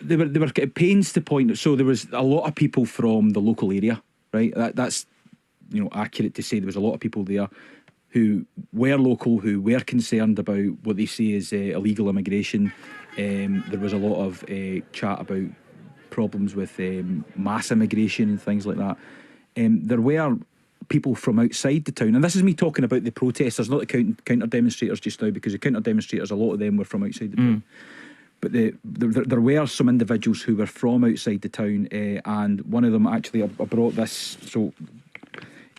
they were at pains to point. So there was a lot of people from the local area, right? That's accurate to say there was a lot of people there who were local, who were concerned about what they see as illegal immigration. There was a lot of chat about problems with mass immigration and things like that. There were people from outside the town, and this is me talking about the protesters, not the counter demonstrators just now, because the counter demonstrators, a lot of them were from outside the town. But there were some individuals who were from outside the town, and one of them actually, I brought this, so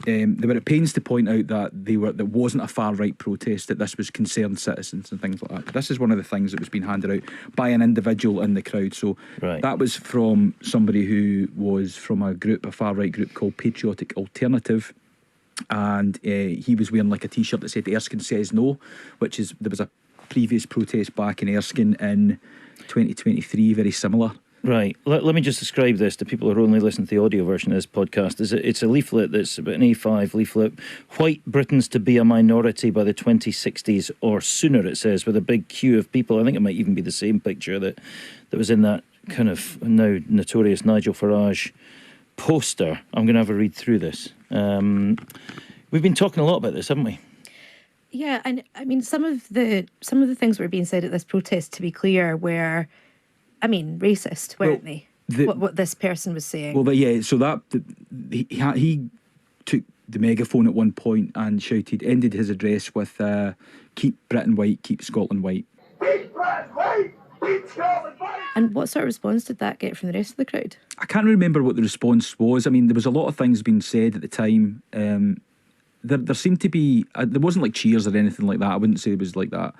they were at pains to point out that there wasn't a far right protest, that this was concerned citizens and things like that. But this is one of the things that was being handed out by an individual in the crowd. So that was from somebody who was from a far right group called Patriotic Alternative, and he was wearing like a t-shirt that said Erskine says no, there was a previous protest back in Erskine in 2023, very similar. Right. Let me just describe this to people who are only listening to the audio version of this podcast. It's a leaflet that's about an A5 leaflet. White Britons to be a minority by the 2060s or sooner, it says, with a big queue of people. I think it might even be the same picture that was in that kind of now notorious Nigel Farage poster. I'm going to have a read through this. We've been talking a lot about this, haven't we? Yeah, and I mean, some of the things that were being said at this protest, to be clear, were, I mean, racist, weren't they? What this person was saying. Well, yeah. So that he took the megaphone at one point and ended his address with "Keep Britain white, keep Scotland white." Keep Britain white, keep Scotland white. And what sort of response did that get from the rest of the crowd? I can't remember what the response was. I mean, there was a lot of things being said at the time. There seemed to be, there wasn't like cheers or anything like that. I wouldn't say it was like that.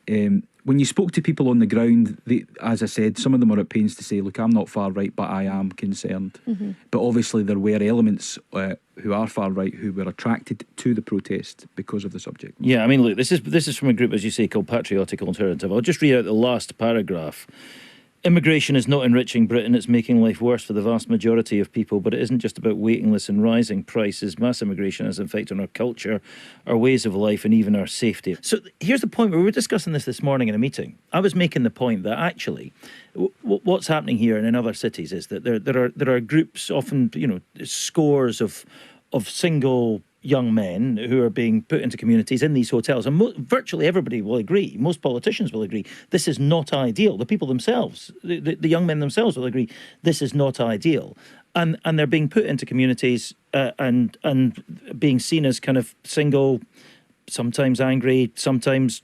When you spoke to people on the ground, as I said, some of them were at pains to say, look, I'm not far right, but I am concerned. But obviously there were elements who are far right who were attracted to the protest because of the subject. Yeah, I mean, look, this is from a group, as you say, called Patriotic Alternative. I'll just read out the last paragraph. Immigration is not enriching Britain, it's making life worse for the vast majority of people, but it isn't just about waiting lists and rising prices. Mass immigration has an effect on our culture, our ways of life, and even our safety. So here's the point, we were discussing this morning in a meeting. I was making the point that actually what's happening here and in other cities is that there are groups, often scores of single young men who are being put into communities in these hotels, and virtually everybody will agree, most politicians will agree, this is not ideal. The people themselves, the young men themselves will agree, this is not ideal. And they're being put into communities and being seen as kind of single, sometimes angry, sometimes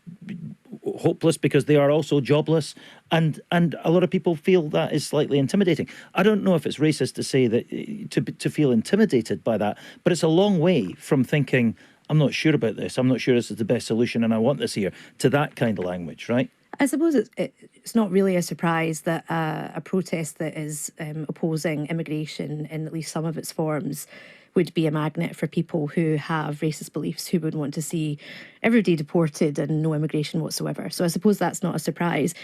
hopeless because they are also jobless, and a lot of people feel that is slightly intimidating. I don't know if it's racist to say that to feel intimidated by that, but it's a long way from thinking I'm not sure about this, I'm not sure this is the best solution and I want this here, to that kind of language, right? I suppose it's not really a surprise that a protest that is opposing immigration in at least some of its forms would be a magnet for people who have racist beliefs, who would want to see everybody deported and no immigration whatsoever. So I suppose that's not a surprise.